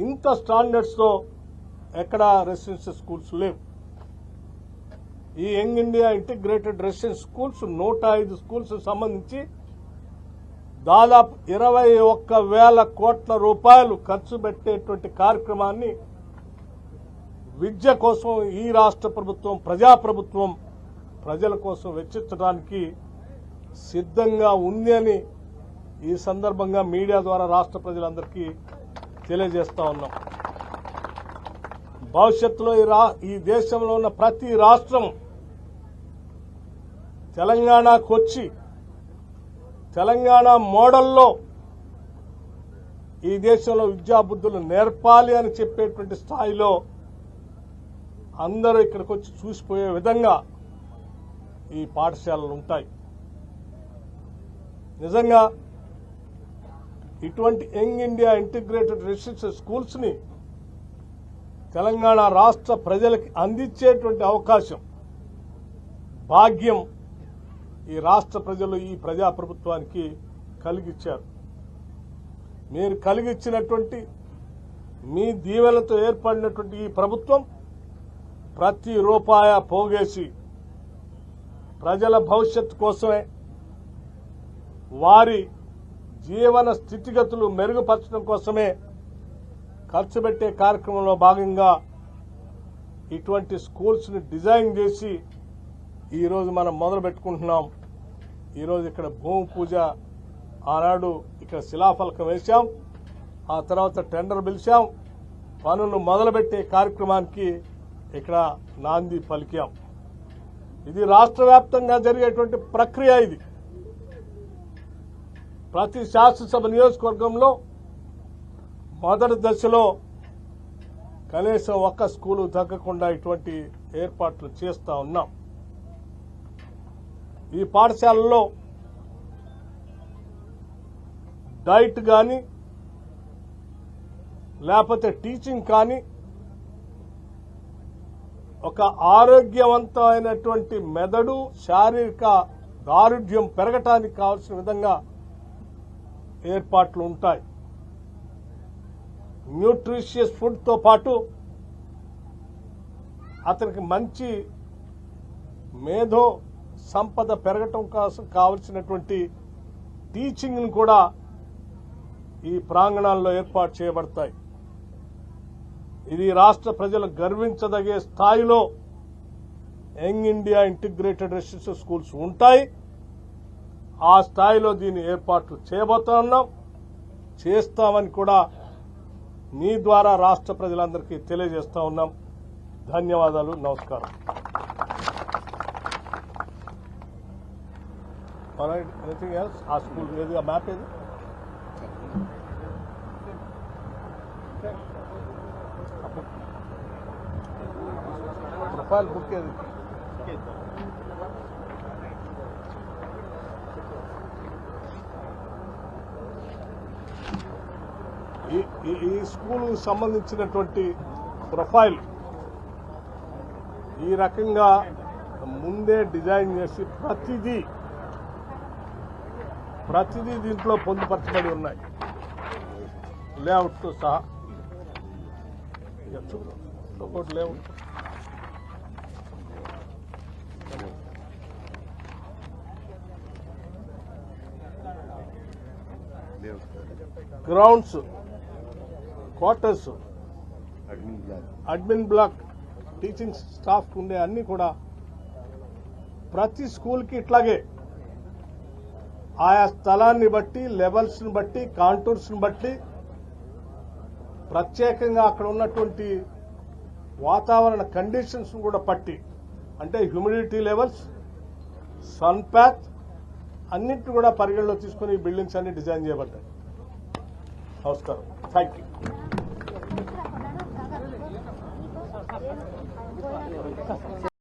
ఇంత స్టాండర్డ్స్తో ఎక్కడ residential schools లేవు. ఈ young India integrated residential schools 105 schools సంబంధించి దాదాపు 21,000 కోట్ల రూపాయలు ఖర్చు పెట్టేటువంటి కార్యక్రమాన్ని విద్య కోసం ఈ రాష్ట్ర ప్రభుత్వం, ప్రజాప్రభుత్వం ప్రజల కోసం వెచ్చించడానికి సిద్ధంగా ఉంది అని ఈ సందర్భంగా మీడియా ద్వారా రాష్ట్ర ప్రజలందరికీ తెలియజేస్తా ఉన్నాం. భవిష్యత్తులో ఈ దేశంలో ఉన్న ప్రతి రాష్ట్రం తెలంగాణకు వచ్చి తెలంగాణ మోడల్లో ఈ దేశంలో విద్యాబుద్ధులు నేర్పాలి అని చెప్పేటువంటి స్థాయిలో అందరూ ఇక్కడికి వచ్చి చూసిపోయే విధంగా ఈ పాఠశాలలు ఉంటాయి. నిజంగా ఇటువంటి young India integrated residential schools ని తెలంగాణ రాష్ట్ర ప్రజలకు అందించేటువంటి అవకాశం, భాగ్యం ఈ రాష్ట్ర ప్రజలు ఈ ప్రజాప్రభుత్వానికి కలిగిచ్చారు. మీరు కలిగిచ్చినటువంటి మీ దీవెనలతో ఏర్పడినటువంటి ఈ ప్రభుత్వం ప్రతి రూపాయ పోగేసి ప్రజల భవిష్యత్తు కోసమే, వారి జీవన స్థితిగతులు మెరుగుపరచడం కోసమే ఖర్చు పెట్టే కార్యక్రమంలో భాగంగా ఇటువంటి స్కూల్స్ ని డిజైన్ చేసి ఈరోజు మనం మొదలు పెట్టుకుంటున్నాం. ఈరోజు ఇక్కడ భూమి పూజ, ఆనాడు ఇక్కడ శిలాఫలకం వేశాం, ఆ తర్వాత టెండర్ పిలిచాం, పనులు మొదలుపెట్టే కార్యక్రమానికి ఇక్కడ నాంది పలికాం. ఇది రాష్ట్ర వ్యాప్తంగా జరిగేటువంటి ప్రక్రియ. ఇది ప్రతి శాసనసభ నియోజకవర్గంలో మొదటి దశలో కనీసం ఒక్క స్కూలు తగ్గకుండా ఇటువంటి ఏర్పాట్లు చేస్తా ఉన్నాం. ఈ పాఠశాలలో డైట్ కానీ లేకపోతే టీచింగ్ కానీ ఒక ఆరోగ్యవంతమైనటువంటి మెదడు, శారీరక దారుఢ్యం పెరగటానికి కావాల్సిన విధంగా ఏర్పాట్లు ఉంటాయి. న్యూట్రిషియస్ ఫుడ్ తో పాటు అతనికి మంచి మేధో సంపద పెరగటం కోసం కావలసినటువంటి టీచింగ్ ను కూడా ఈ ప్రాంగణాల్లో ఏర్పాటు చేయబడతాయి. ఇది రాష్ట్ర ప్రజలు గర్వించదగే స్థాయిలో young India integrated residential schools ఉంటాయి. ఆ స్థాయిలో దీన్ని ఏర్పాట్లు చేయబోతా ఉన్నాం, చేస్తామని కూడా మీ ద్వారా రాష్ట్ర ప్రజలందరికీ తెలియజేస్తా ఉన్నాం. ధన్యవాదాలు. నమస్కారం. Anything else? ఆ స్కూల్ ఏది, ఆ మ్యాప్ ఏది? ప్రొఫైల్ బుక్ ఏది? ఈ స్కూల్ సంబంధించినటువంటి ప్రొఫైల్ ఈ రకంగా ముందే డిజైన్ చేసి ప్రతిదీ దీంట్లో పొందుపరచబడి ఉన్నాయి, లేఅవుట్తో సహా. ఒకటి layout, grounds, quarters, admin block, teaching staff ఉండే అన్ని కూడా ప్రతి స్కూల్కి ఇట్లాగే ఆయా స్థలాన్ని బట్టి, లెవెల్స్ ని బట్టి, కాంటూర్స్ ని బట్టి, ప్రత్యేకంగా అక్కడ ఉన్నటువంటి వాతావరణ కండిషన్స్ కూడా పట్టి, అంటే హ్యూమిడిటీ లెవెల్స్, సన్ ప్యాత్ అన్నింటిని కూడా పరిగణలో తీసుకుని ఈ బిల్డింగ్స్ అన్ని డిజైన్ చేయబడ్డాయి. నమస్కారం. Thank you.